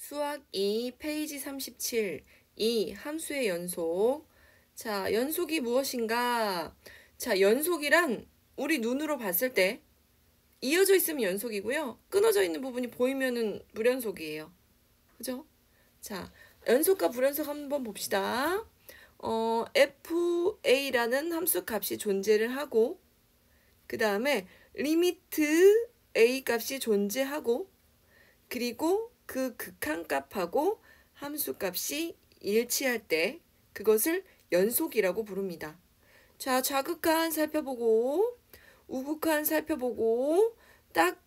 수학 2 페이지 37 이 함수의 연속. 자, 연속이 무엇인가? 자, 연속이란 우리 눈으로 봤을 때 이어져 있으면 연속이고요. 끊어져 있는 부분이 보이면은 불연속이에요. 그죠? 자, 연속과 불연속 한번 봅시다. FA라는 함수 값이 존재를 하고 그 다음에 리미트 A 값이 존재하고 그리고 그 극한값하고 함수값이 일치할 때 그것을 연속이라고 부릅니다. 자, 좌극한 살펴보고 우극한 살펴보고 딱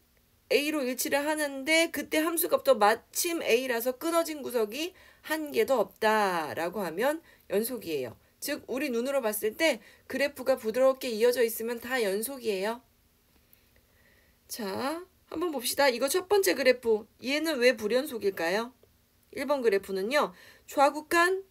A로 일치를 하는데 그때 함수값도 마침 A라서 끊어진 구석이 한 개도 없다라고 하면 연속이에요. 즉 우리 눈으로 봤을 때 그래프가 부드럽게 이어져 있으면 다 연속이에요. 자, 한번 봅시다. 이거 첫 번째 그래프. 얘는 왜 불연속일까요? 1번 그래프는요. 좌극한,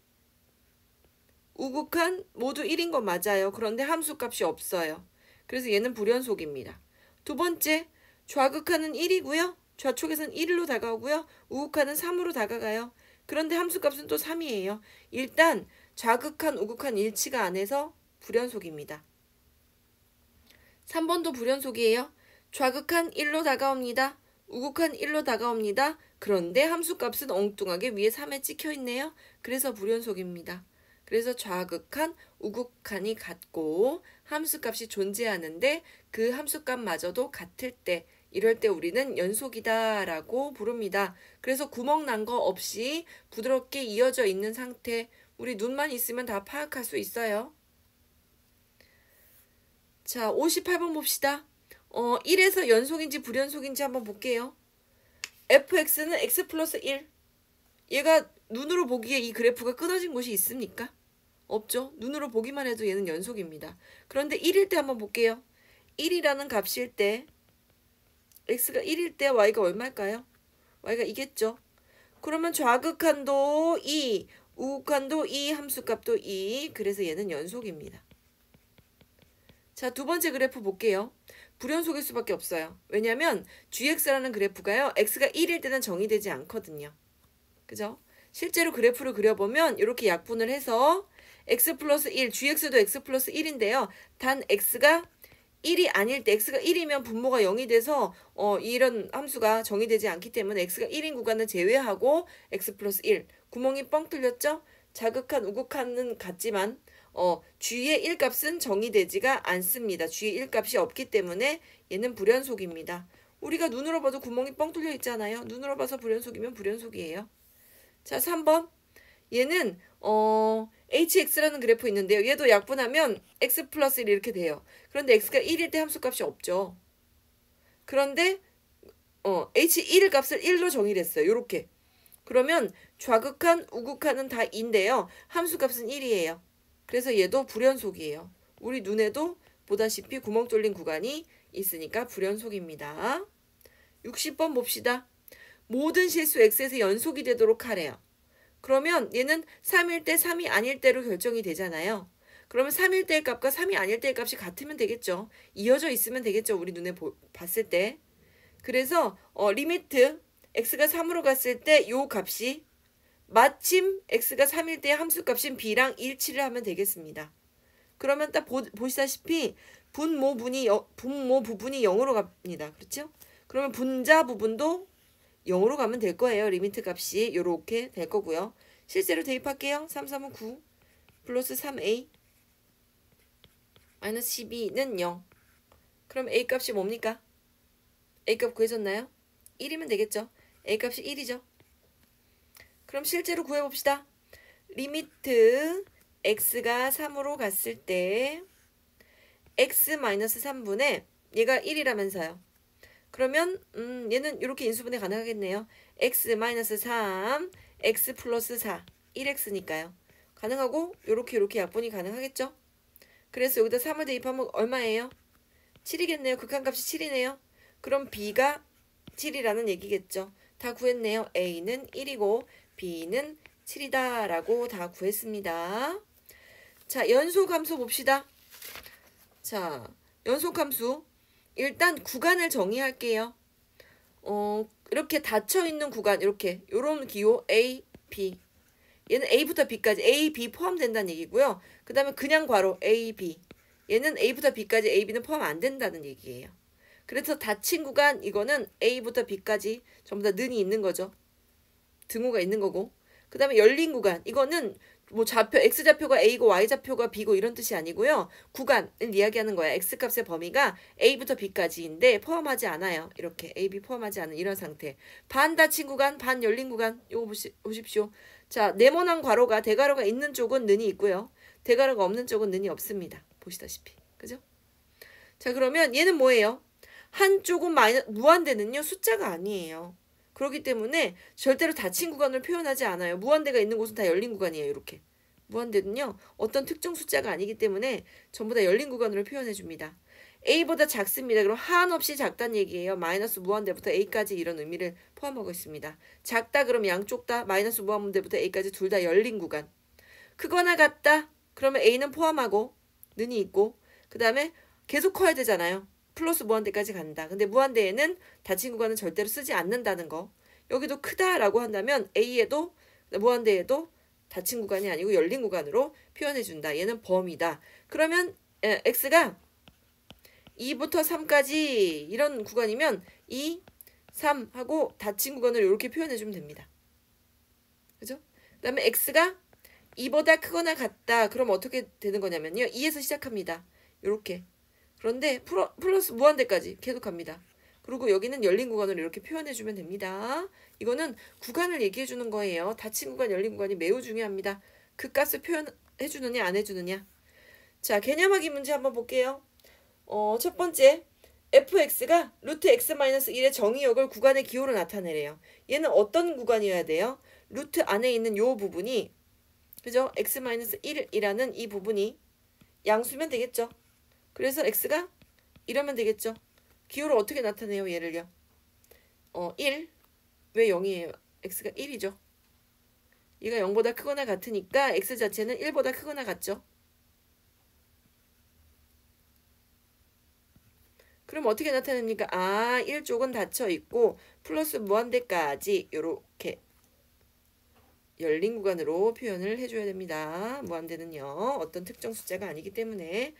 우극한 모두 1인 건 맞아요. 그런데 함수값이 없어요. 그래서 얘는 불연속입니다. 두 번째, 좌극한은 1이고요. 좌측에서는 1로 다가오고요. 우극한은 3으로 다가가요. 그런데 함수값은 또 3이에요. 일단 좌극한, 우극한 일치가 안 해서 불연속입니다. 3번도 불연속이에요. 좌극한 1로 다가옵니다. 우극한 1로 다가옵니다. 그런데 함수값은 엉뚱하게 위에 3에 찍혀있네요. 그래서 불연속입니다. 그래서 좌극한, 우극한이 같고 함수값이 존재하는데 그 함수값마저도 같을 때 이럴 때 우리는 연속이다 라고 부릅니다. 그래서 구멍 난 거 없이 부드럽게 이어져 있는 상태 우리 눈만 있으면 다 파악할 수 있어요. 자, 58번 봅시다. 1에서 연속인지 불연속인지 한번 볼게요. fx는 x 플러스 1. 얘가 눈으로 보기에 이 그래프가 끊어진 곳이 있습니까? 없죠. 눈으로 보기만 해도 얘는 연속입니다. 그런데 1일 때 한번 볼게요. 1이라는 값일 때 x가 1일 때 y가 얼마일까요? y가 2겠죠. 그러면 좌극한도 2, 우극한도 2, 함수값도 2. 그래서 얘는 연속입니다. 자, 두 번째 그래프 볼게요. 불연속일 수밖에 없어요. 왜냐하면 gx라는 그래프가요. x가 1일 때는 정의되지 않거든요. 그죠? 실제로 그래프를 그려보면 이렇게 약분을 해서 x 플러스 1, gx도 x 플러스 1인데요. 단 x가 1이 아닐 때 x가 1이면 분모가 0이 돼서 이런 함수가 정의되지 않기 때문에 x가 1인 구간을 제외하고 x 플러스 1. 구멍이 뻥 뚫렸죠? 자극한, 우극한은 같지만 g의 1값은 정의되지가 않습니다. g의 1값이 없기 때문에 얘는 불연속입니다. 우리가 눈으로 봐도 구멍이 뻥 뚫려 있잖아요. 눈으로 봐서 불연속이면 불연속이에요. 자, 3번. 얘는 hx라는 그래프 있는데요. 얘도 약분하면 x 플러스 1 이렇게 돼요. 그런데 x가 1일 때 함수값이 없죠. 그런데 h1일 값을 1로 정의를 했어요. 요렇게. 그러면 좌극한, 우극한은 다 2인데요. 함수값은 1이에요. 그래서 얘도 불연속이에요. 우리 눈에도 보다시피 구멍 뚫린 구간이 있으니까 불연속입니다. 60번 봅시다. 모든 실수 x에서 연속이 되도록 하래요. 그러면 얘는 3일 때 3이 아닐 때로 결정이 되잖아요. 그러면 3일 때의 값과 3이 아닐 때의 값이 같으면 되겠죠. 이어져 있으면 되겠죠. 우리 눈에 봤을 때. 그래서 리미트 x가 3으로 갔을 때 요 값이 마침 x가 3일 때 함수값인 b랑 일치를 하면 되겠습니다. 그러면 딱 보시다시피 분모 부분이 0으로 갑니다. 그렇죠? 그러면 분자 부분도 0으로 가면 될 거예요. 리미트 값이 이렇게 될 거고요. 실제로 대입할게요. 3, 3은 9 플러스 3a 마이너스 12는 0. 그럼 a 값이 뭡니까? a 값 구해졌나요? 1이면 되겠죠. a 값이 1이죠. 그럼 실제로 구해봅시다. 리미트 x가 3으로 갔을 때 x-3분의 얘가 1이라면서요. 그러면 얘는 이렇게 인수분해 가능하겠네요. x-3, x 플러스 4, 1x니까요. 가능하고 이렇게 약분이 가능하겠죠. 그래서 여기다 3을 대입하면 얼마예요? 7이겠네요. 극한값이 7이네요. 그럼 b가 7이라는 얘기겠죠. 다 구했네요. a는 1이고 b는 7이다 라고 다 구했습니다. 자, 연속함수 봅시다. 자, 연속함수 일단 구간을 정의할게요. 이렇게 닫혀있는 구간, 이렇게 요런 기호 A, B. 얘는 A부터 B까지 A, B 포함된다는 얘기고요. 그 다음에 그냥 괄호 A, B. 얘는 A부터 B까지 A, B는 포함 안 된다는 얘기예요. 그래서 닫힌 구간 이거는 A부터 B까지 전부 다 는이 있는 거죠. 등호가 있는 거고. 그 다음에 열린 구간 이거는 뭐 좌표 X좌표가 A고 Y좌표가 B고 이런 뜻이 아니고요. 구간을 이야기하는 거야. X값의 범위가 A부터 B까지인데 포함하지 않아요. 이렇게 A, B 포함하지 않은 이런 상태. 반 닫힌 구간, 반 열린 구간 요거 보십시오. 자, 네모난 괄호가 대괄호가 있는 쪽은 는이 있고요. 대괄호가 없는 쪽은 는이 없습니다. 보시다시피. 그죠? 자, 그러면 얘는 뭐예요? 한쪽은 무한대는요. 숫자가 아니에요. 그렇기 때문에 절대로 닫힌 구간을 표현하지 않아요. 무한대가 있는 곳은 다 열린 구간이에요. 이렇게. 무한대는요. 어떤 특정 숫자가 아니기 때문에 전부 다 열린 구간으로 표현해 줍니다. A보다 작습니다. 그럼 한없이 작다는 얘기예요. 마이너스 무한대부터 A까지 이런 의미를 포함하고 있습니다. 작다 그럼 양쪽 다 마이너스 무한대부터 A까지 둘 다 열린 구간. 크거나 같다 그러면 A는 포함하고 는이 있고 그 다음에 계속 커야 되잖아요. 플러스 무한대까지 간다. 근데 무한대에는 닫힌 구간은 절대로 쓰지 않는다는 거. 여기도 크다라고 한다면 A에도 무한대에도 닫힌 구간이 아니고 열린 구간으로 표현해준다. 얘는 범위다. 그러면 X가 2부터 3까지 이런 구간이면 2, 3 하고 닫힌 구간을 이렇게 표현해주면 됩니다. 그죠? 그 다음에 X가 2보다 크거나 같다. 그럼 어떻게 되는 거냐면요. 2에서 시작합니다. 이렇게. 그런데 플러스 무한대까지 계속 갑니다. 그리고 여기는 열린 구간으로 이렇게 표현해주면 됩니다. 이거는 구간을 얘기해주는 거예요. 닫힌 구간, 열린 구간이 매우 중요합니다. 그 값을 표현해주느냐 안 해주느냐. 자, 개념하기 문제 한번 볼게요. 첫 번째 fx가 루트 x-1의 정의역을 구간의 기호로 나타내래요. 얘는 어떤 구간이어야 돼요? 루트 안에 있는 요 부분이 그죠? x-1이라는 이 부분이 양수면 되겠죠. 그래서 x가 이러면 되겠죠. 기호를 어떻게 나타내요? 얘를요. 1. 왜 0이에요? x가 1이죠. 얘가 0보다 크거나 같으니까 x 자체는 1보다 크거나 같죠. 그럼 어떻게 나타냅니까? 1쪽은 닫혀있고 플러스 무한대까지 이렇게 열린 구간으로 표현을 해줘야 됩니다. 무한대는요. 어떤 특정 숫자가 아니기 때문에.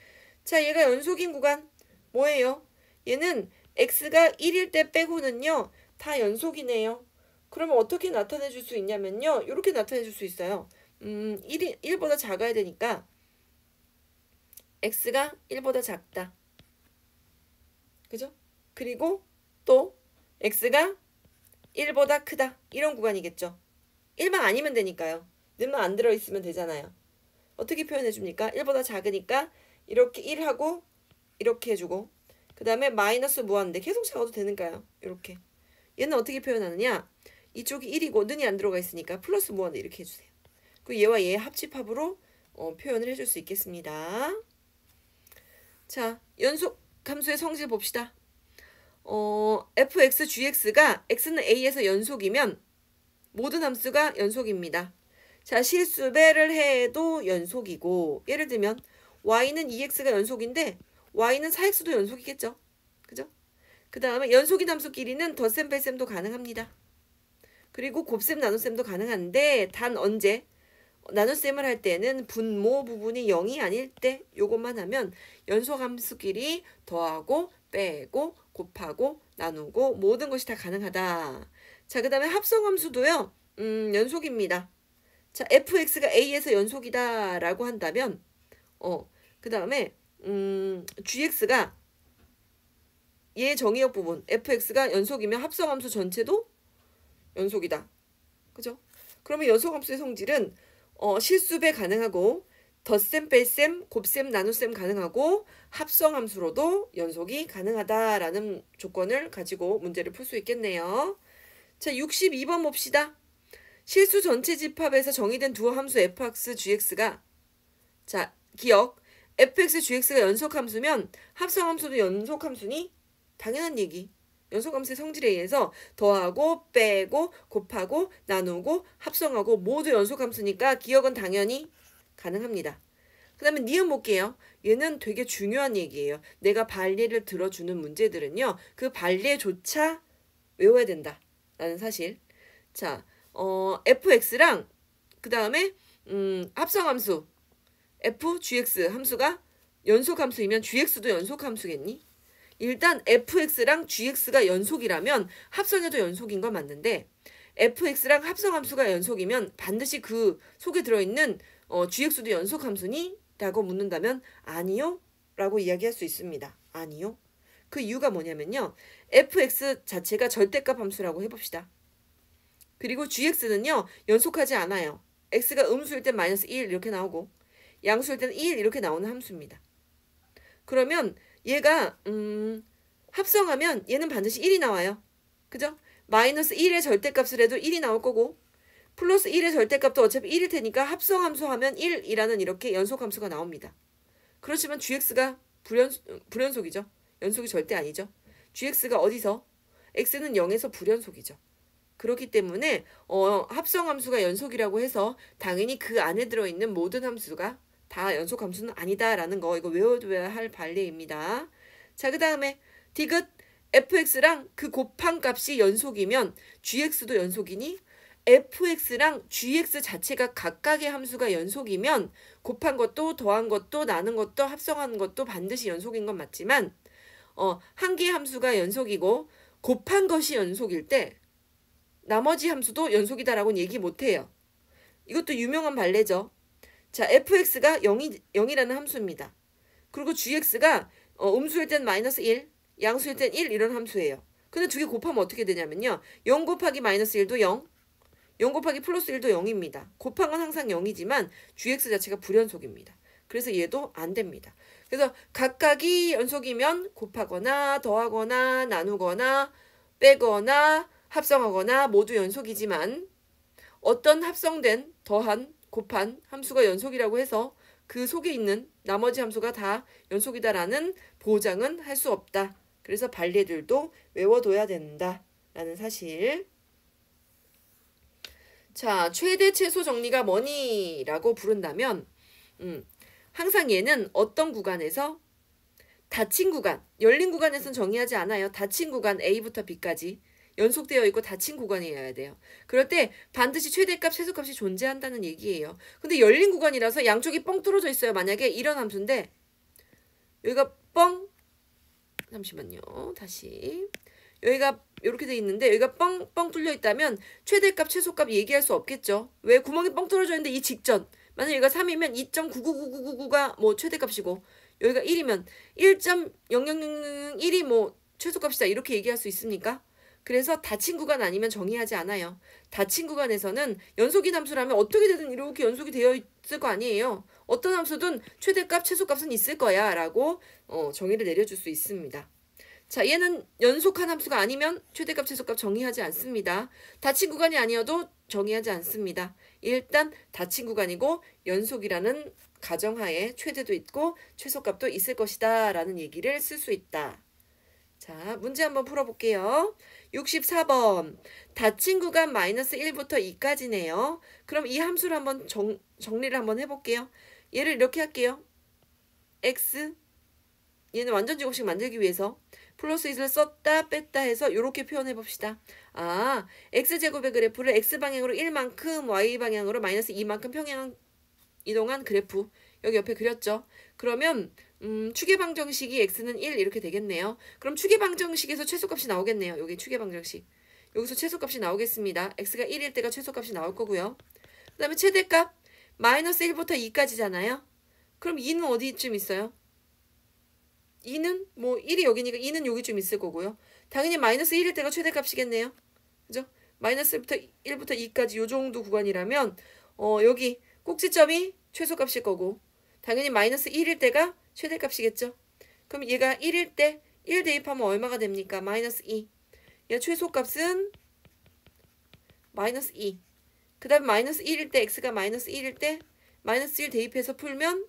자, 얘가 연속인 구간 뭐예요? 얘는 x가 1일 때 빼고는요. 다 연속이네요. 그러면 어떻게 나타내 줄 수 있냐면요. 이렇게 나타내 줄 수 있어요. 1보다 작아야 되니까 x가 1보다 작다. 그죠? 그리고 또 x가 1보다 크다. 이런 구간이겠죠. 1만 아니면 되니까요. 는만 안 들어있으면 되잖아요. 어떻게 표현해 줍니까? 1보다 작으니까 이렇게 1하고 이렇게 해주고 그 다음에 마이너스 무한대 계속 작아도 되니까요. 이렇게. 얘는 어떻게 표현하느냐? 이쪽이 1이고 는이 안 들어가 있으니까 플러스 무한대 이렇게 해주세요. 그리고 얘와 얘의 합집합으로 표현을 해줄 수 있겠습니다. 자, 연속 함수의 성질 봅시다. fx, gx가 x는 a에서 연속이면 모든 함수가 연속입니다. 자, 실수배를 해도 연속이고 예를 들면 y는 2x가 연속인데 y는 4x도 연속이겠죠. 그죠? 그 다음에 연속인 함수끼리는 덧셈, 뺄셈도 가능합니다. 그리고 곱셈, 나눗셈도 가능한데 단 언제? 나눗셈을 할 때는 분모 부분이 0이 아닐 때 요것만 하면 연속함수끼리 더하고 빼고 곱하고 나누고 모든 것이 다 가능하다. 자, 그 다음에 합성함수도요. 연속입니다. 자, fx가 a에서 연속이다 라고 한다면 그 다음에 gx가 얘 정의역 부분 fx가 연속이면 합성함수 전체도 연속이다. 그죠? 그러면 연속함수의 성질은 실수배 가능하고 덧셈, 뺄셈, 곱셈, 나눗셈 가능하고 합성함수로도 연속이 가능하다라는 조건을 가지고 문제를 풀 수 있겠네요. 자, 62번 봅시다. 실수 전체 집합에서 정의된 두 함수 fx, gx가 자, 기억 fx, gx가 연속함수면 합성함수도 연속함수니 당연한 얘기. 연속함수의 성질에 의해서 더하고 빼고 곱하고 나누고 합성하고 모두 연속함수니까 기억은 당연히 가능합니다. 그 다음에 니은 볼게요. 얘는 되게 중요한 얘기예요. 내가 발례를 들어주는 문제들은요. 그 발례조차 외워야 된다 라는 사실. 자, fx랑 그 다음에 합성함수 f, gx 함수가 연속함수이면 gx도 연속함수겠니? 일단 fx랑 gx가 연속이라면 합성해도 연속인 건 맞는데 fx랑 합성함수가 연속이면 반드시 그 속에 들어있는 gx도 연속함수니? 라고 묻는다면 아니요? 라고 이야기할 수 있습니다. 아니요. 그 이유가 뭐냐면요. fx 자체가 절대값 함수라고 해봅시다. 그리고 gx는요. 연속하지 않아요. x가 음수일 땐 마이너스 1 이렇게 나오고 양수일 때는 1 이렇게 나오는 함수입니다. 그러면 얘가 합성하면 얘는 반드시 1이 나와요. 그죠? 마이너스 1의 절대값을 해도 1이 나올 거고 플러스 1의 절대값도 어차피 1일 테니까 합성함수 하면 1이라는 이렇게 연속함수가 나옵니다. 그렇지만 gx가 불연속이죠. 연속이 절대 아니죠. gx가 어디서? x는 0에서 불연속이죠. 그렇기 때문에 합성함수가 연속이라고 해서 당연히 그 안에 들어있는 모든 함수가 다 연속함수는 아니다라는 거 이거 외워둬야 할 관례입니다. 자, 그 다음에 디귿 fx랑 그 곱한 값이 연속이면 gx도 연속이니 fx랑 gx 자체가 각각의 함수가 연속이면 곱한 것도 더한 것도 나눈 것도 합성하는 것도 반드시 연속인 건 맞지만 한 개의 함수가 연속이고 곱한 것이 연속일 때 나머지 함수도 연속이다라고는 얘기 못해요. 이것도 유명한 발레죠. 자, fx가 0이라는 함수입니다. 그리고 gx가 음수일 땐 마이너스 1, 양수일 땐 1 이런 함수예요. 근데 두 개 곱하면 어떻게 되냐면요. 0 곱하기 마이너스 1도 0, 0 곱하기 플러스 1도 0입니다. 곱한 건 항상 0이지만 gx 자체가 불연속입니다. 그래서 얘도 안 됩니다. 그래서 각각이 연속이면 곱하거나 더하거나 나누거나 빼거나 합성하거나 모두 연속이지만 어떤 합성된 더한 곱한 함수가 연속이라고 해서 그 속에 있는 나머지 함수가 다 연속이다라는 보장은 할 수 없다. 그래서 발레들도 외워둬야 된다라는 사실. 자, 최대 최소 정리가 뭐니? 라고 부른다면 항상 얘는 어떤 구간에서 닫힌 구간, 열린 구간에서는 정의하지 않아요. 닫힌 구간 A부터 B까지 연속되어 있고 닫힌 구간이어야 돼요. 그럴 때 반드시 최대값, 최소값이 존재한다는 얘기예요. 근데 열린 구간이라서 양쪽이 뻥 뚫어져 있어요. 만약에 이런 함수인데 여기가 뻥, 잠시만요. 다시 여기가 이렇게 돼 있는데 여기가 뻥 뚫려 있다면 최대값, 최소값 얘기할 수 없겠죠. 왜? 구멍이 뻥 뚫어져 있는데 이 직전 만약 여기가 3이면 2.9999999가 뭐 최대값이고 여기가 1이면 1.0001이 뭐 최소값이다 이렇게 얘기할 수 있습니까? 그래서 닫힌 구간 아니면 정의하지 않아요. 닫힌 구간에서는 연속인 함수라면 어떻게 되든 이렇게 연속이 되어 있을 거 아니에요. 어떤 함수든 최대값, 최소값은 있을 거야 라고 정의를 내려줄 수 있습니다. 자, 얘는 연속한 함수가 아니면 최대값, 최소값 정의하지 않습니다. 닫힌 구간이 아니어도 정의하지 않습니다. 일단 닫힌 구간이고 연속이라는 가정하에 최대도 있고 최소값도 있을 것이다 라는 얘기를 쓸 수 있다. 자, 문제 한번 풀어볼게요. 64번. 닫힌 구간 마이너스 1부터 2까지네요. 그럼 이 함수를 한번 정리를 한번 해볼게요. 얘를 이렇게 할게요. x 얘는 완전 제곱식 만들기 위해서 플러스 1을 썼다 뺐다 해서 이렇게 표현해 봅시다. 아, x제곱의 그래프를 x방향으로 1만큼 y방향으로 마이너스 2만큼 평행 이동한 그래프 여기 옆에 그렸죠. 그러면 추계방정식이 x는 1 이렇게 되겠네요. 그럼 추계방정식에서 최소값이 나오겠네요. 여기 추계방정식. 여기서 최소값이 나오겠습니다. x가 1일 때가 최소값이 나올 거고요. 그 다음에 최대값 마이너스 1부터 2까지잖아요. 그럼 2는 어디쯤 있어요? 2는 뭐 1이 여기니까 2는 여기쯤 있을 거고요. 당연히 마이너스 1일 때가 최대값이겠네요. 그죠? 마이너스 1부터 2까지 요 정도 구간이라면 여기 꼭지점이 최소값일 거고 당연히 마이너스 1일 때가 최대값이겠죠. 그럼 얘가 1일 때 1 대입하면 얼마가 됩니까? 마이너스 2. 얘 최소값은 마이너스 2. 그 다음에 마이너스 1일 때 x가 마이너스 1일 때 마이너스 1 대입해서 풀면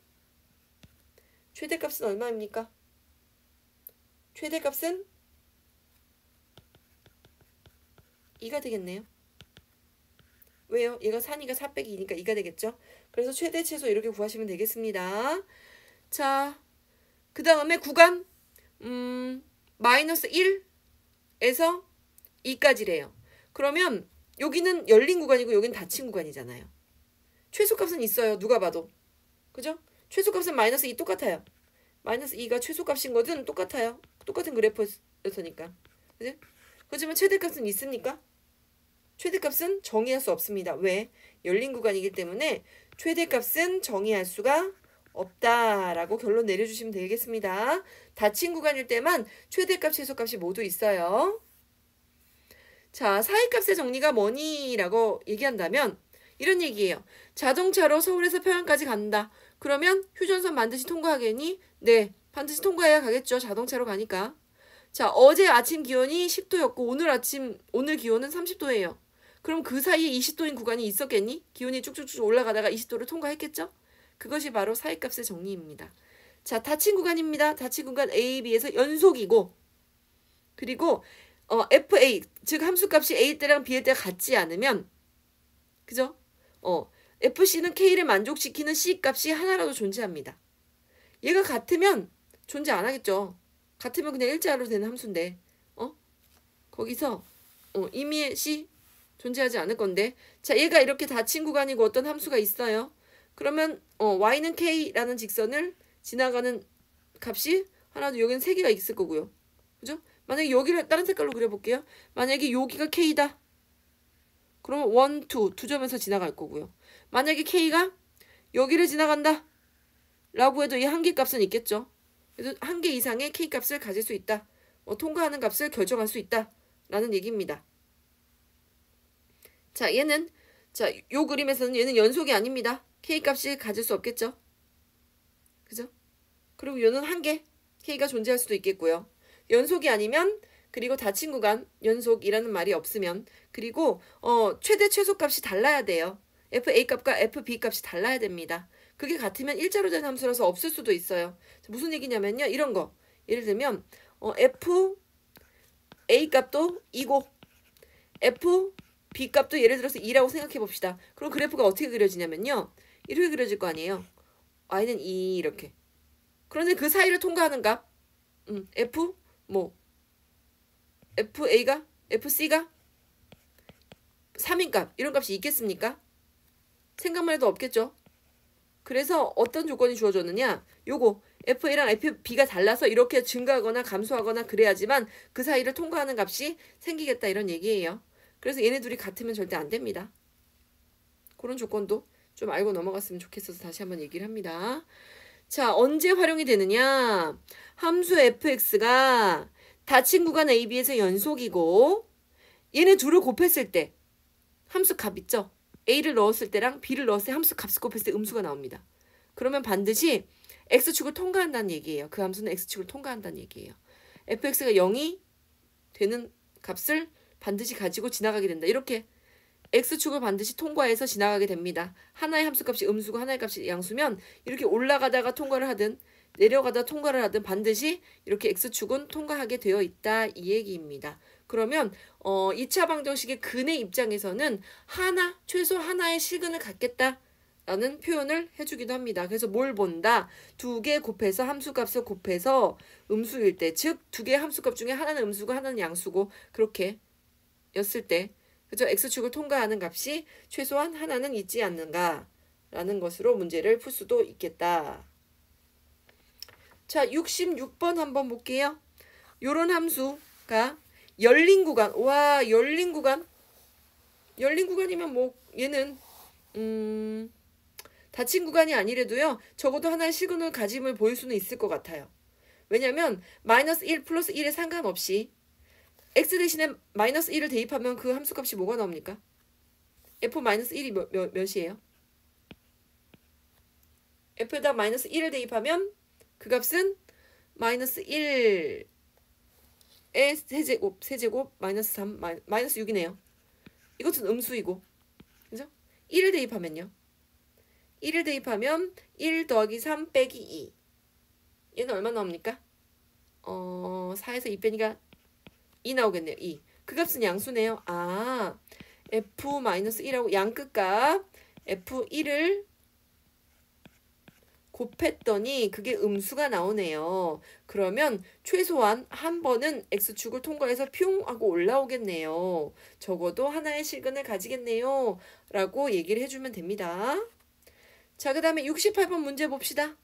최대값은 얼마입니까? 최대값은 2가 되겠네요. 왜요? 얘가 산이가 4 빼기 2니까 2가 되겠죠. 그래서 최대 최소 이렇게 구하시면 되겠습니다. 자, 그 다음에 구간 마이너스 1에서 2까지래요. 그러면 여기는 열린 구간이고 여기는 닫힌 구간이잖아요. 최소값은 있어요. 누가 봐도. 그죠? 최소값은 마이너스 2 똑같아요. 마이너스 2가 최소값인 것은 똑같아요. 똑같은 그래프였으니까. 그죠? 그렇지만 최대값은 있습니까? 최대값은 정의할 수 없습니다. 왜? 열린 구간이기 때문에 최대값은 정의할 수가 없다라고 결론 내려주시면 되겠습니다. 닫힌 구간일 때만 최대값, 최소값이 모두 있어요. 자, 사이값의 정리가 뭐니? 라고 얘기한다면 이런 얘기예요. 자동차로 서울에서 평양까지 간다. 그러면 휴전선 반드시 통과하겠니? 네, 반드시 통과해야 가겠죠. 자동차로 가니까. 자, 어제 아침 기온이 10도였고 오늘 기온은 30도예요. 그럼 그 사이에 20도인 구간이 있었겠니? 기온이 쭉쭉쭉 올라가다가 20도를 통과했겠죠? 그것이 바로 사이값의 정리입니다. 자, 닫힌 구간입니다. 닫힌 구간 A, B에서 연속이고 그리고 FA, 즉 함수값이 A 때랑 B일 때가 같지 않으면 그죠? FC는 K를 만족시키는 C 값이 하나라도 존재합니다. 얘가 같으면 존재 안 하겠죠. 같으면 그냥 일자로 되는 함수인데 거기서 이미 C 존재하지 않을 건데 자 얘가 이렇게 닫힌 구간이고 어떤 함수가 있어요. 그러면 y는 k라는 직선을 지나가는 값이 하나도 여기는 3개가 있을 거고요. 그죠? 만약에 여기를 다른 색깔로 그려볼게요. 만약에 여기가 k다. 그러면 1, 2, 두 점에서 지나갈 거고요. 만약에 k가 여기를 지나간다. 라고 해도 이 한계 값은 있겠죠. 그래서 한계 이상의 k 값을 가질 수 있다. 통과하는 값을 결정할 수 있다. 라는 얘기입니다. 자, 얘는 요 그림에서는 얘는 연속이 아닙니다. k 값을 가질 수 없겠죠. 그죠? 그리고 얘는 한계 k가 존재할 수도 있겠고요. 연속이 아니면 그리고 닫힌 구간 연속이라는 말이 없으면 그리고 최대 최소 값이 달라야 돼요. FA 값과 FB 값이 달라야 됩니다. 그게 같으면 일자로 된 함수라서 없을 수도 있어요. 무슨 얘기냐면요. 이런 거. 예를 들면 FA 값도 2고 FB 값도 예를 들어서 2라고 생각해 봅시다. 그럼 그래프가 어떻게 그려지냐면요. 이렇게 그려질 거 아니에요. y는 2 이렇게. 그런데 그 사이를 통과하는 값 FA가 FC가 3인 값 이런 값이 있겠습니까? 생각만 해도 없겠죠. 그래서 어떤 조건이 주어졌느냐 요거 FA랑 FB가 달라서 이렇게 증가하거나 감소하거나 그래야지만 그 사이를 통과하는 값이 생기겠다 이런 얘기예요. 그래서 얘네 둘이 같으면 절대 안 됩니다. 그런 조건도 좀 알고 넘어갔으면 좋겠어서 다시 한번 얘기를 합니다. 자, 언제 활용이 되느냐 함수 fx가 닫힌 구간 AB에서 연속이고 얘네 둘을 곱했을 때 함수 값 있죠? A를 넣었을 때랑 B를 넣었을 때 함수 값을 곱했을 때 음수가 나옵니다. 그러면 반드시 X축을 통과한다는 얘기예요. 그 함수는 X축을 통과한다는 얘기예요. fx가 0이 되는 값을 반드시 가지고 지나가게 된다. 이렇게 X축을 반드시 통과해서 지나가게 됩니다. 하나의 함수값이 음수고 하나의 값이 양수면 이렇게 올라가다가 통과를 하든 내려가다 통과를 하든 반드시 이렇게 X축은 통과하게 되어 있다 이 얘기입니다. 그러면 2차 방정식의 근의 입장에서는 최소 하나의 실근을 갖겠다라는 표현을 해주기도 합니다. 그래서 뭘 본다? 2개 곱해서 함수값을 곱해서 음수일 때, 즉 2개의 함수값 중에 하나는 음수고 하나는 양수고 그렇게 였을 때 그죠? X축을 통과하는 값이 최소한 하나는 있지 않는가라는 것으로 문제를 풀 수도 있겠다. 자, 66번 한번 볼게요. 요런 함수가 열린 구간. 와, 열린 구간. 열린 구간이면 뭐 얘는 닫힌 구간이 아니래도요. 적어도 하나의 실근을 가짐을 보일 수는 있을 것 같아요. 왜냐면 마이너스 1 플러스 1에 상관없이 x 대신에 마이너스 1을 대입하면 그 함수값이 뭐가 나옵니까? f-1이 몇이에요? f에다 마이너스 1을 대입하면 그 값은 마이너스 1의 세제곱 마이너스 3 마이너스 6이네요. 이것은 음수이고 그죠? 1을 대입하면요. 1을 대입하면 1 더하기 3 빼기 2 얘는 얼마 나옵니까? 4에서 2 빼니까 2 나오겠네요. 2. 그 값은 양수네요. F-1하고 양끝값 F1을 곱했더니 그게 음수가 나오네요. 그러면 최소한 한 번은 X축을 통과해서 뿅 하고 올라오겠네요. 적어도 하나의 실근을 가지겠네요. 라고 얘기를 해주면 됩니다. 자, 그 다음에 68번 문제 봅시다.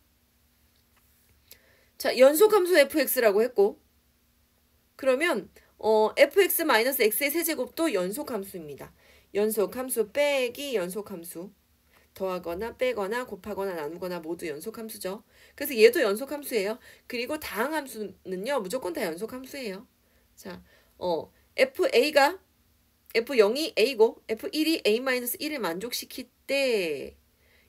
자, 연속함수 fx라고 했고, 그러면 fx-x의 세제곱도 연속함수입니다. 연속함수 빼기 연속함수. 더하거나 빼거나 곱하거나 나누거나 모두 연속함수죠. 그래서 얘도 연속함수예요. 그리고 다항함수는요. 무조건 다 연속함수예요. 자, FA가 F0이 A고 F1이 A-1을 만족시킬 때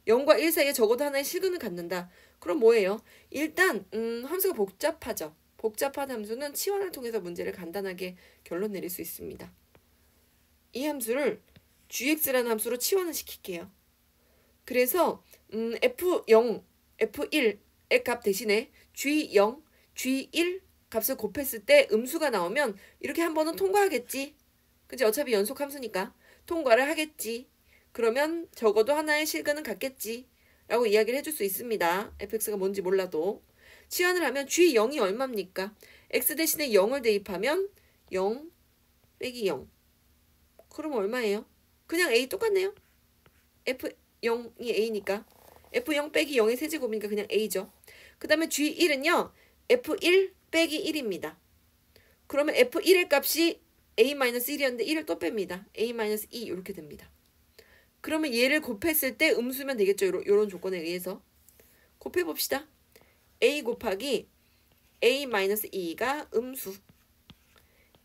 0과 1 사이에 적어도 하나의 실근을 갖는다. 그럼 뭐예요? 일단 함수가 복잡하죠. 복잡한 함수는 치환을 통해서 문제를 간단하게 결론 내릴 수 있습니다. 이 함수를 gx라는 함수로 치환을 시킬게요. 그래서 f0, f1의 값 대신에 g0, g1 값을 곱했을 때 음수가 나오면 이렇게 한 번은 통과하겠지. 그치? 어차피 연속 함수니까 통과를 하겠지. 그러면 적어도 하나의 실근은 갖겠지. 라고 이야기를 해줄 수 있습니다. fx가 뭔지 몰라도. 치환을 하면 g0이 얼마입니까? x 대신에 0을 대입하면 0 빼기 0. 그럼 얼마예요? 그냥 a 똑같네요. f0이 a니까 f0 빼기 0의 세제곱이니까 그냥 a죠. 그 다음에 g1은요. f1 빼기 1입니다. 그러면 f1의 값이 a-1이었는데 1을 또 뺍니다. a-2 이렇게 됩니다. 그러면 얘를 곱했을 때 음수면 되겠죠. 요런 조건에 의해서. 곱해봅시다. a 곱하기 a-2가 음수.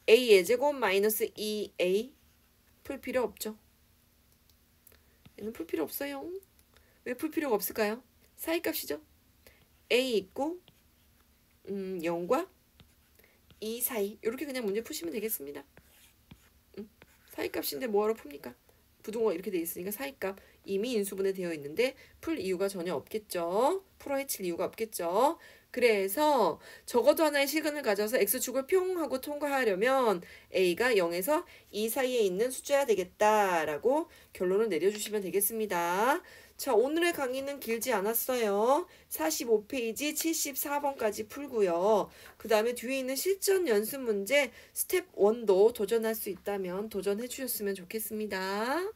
a의 제곱 마이너스 2a 풀 필요 없죠. 얘는 풀 필요 없어요. 왜 풀 필요가 없을까요? 사이값이죠. a 있고 0과 2 사이 이렇게 그냥 문제 푸시면 되겠습니다. 사이값인데 뭐하러 풉니까? 부동호가 이렇게 돼 있으니까 사이값 이미 인수분해 되어 있는데 풀 이유가 전혀 없겠죠. 풀어 헤칠 이유가 없겠죠. 그래서 적어도 하나의 실근을 가져서 x축을 평 하고 통과하려면 a가 0에서 2 사이에 있는 숫자야 되겠다라고 결론을 내려주시면 되겠습니다. 자, 오늘의 강의는 길지 않았어요. 45페이지 74번까지 풀고요. 그 다음에 뒤에 있는 실전 연습 문제 스텝 1도 도전할 수 있다면 도전해 주셨으면 좋겠습니다.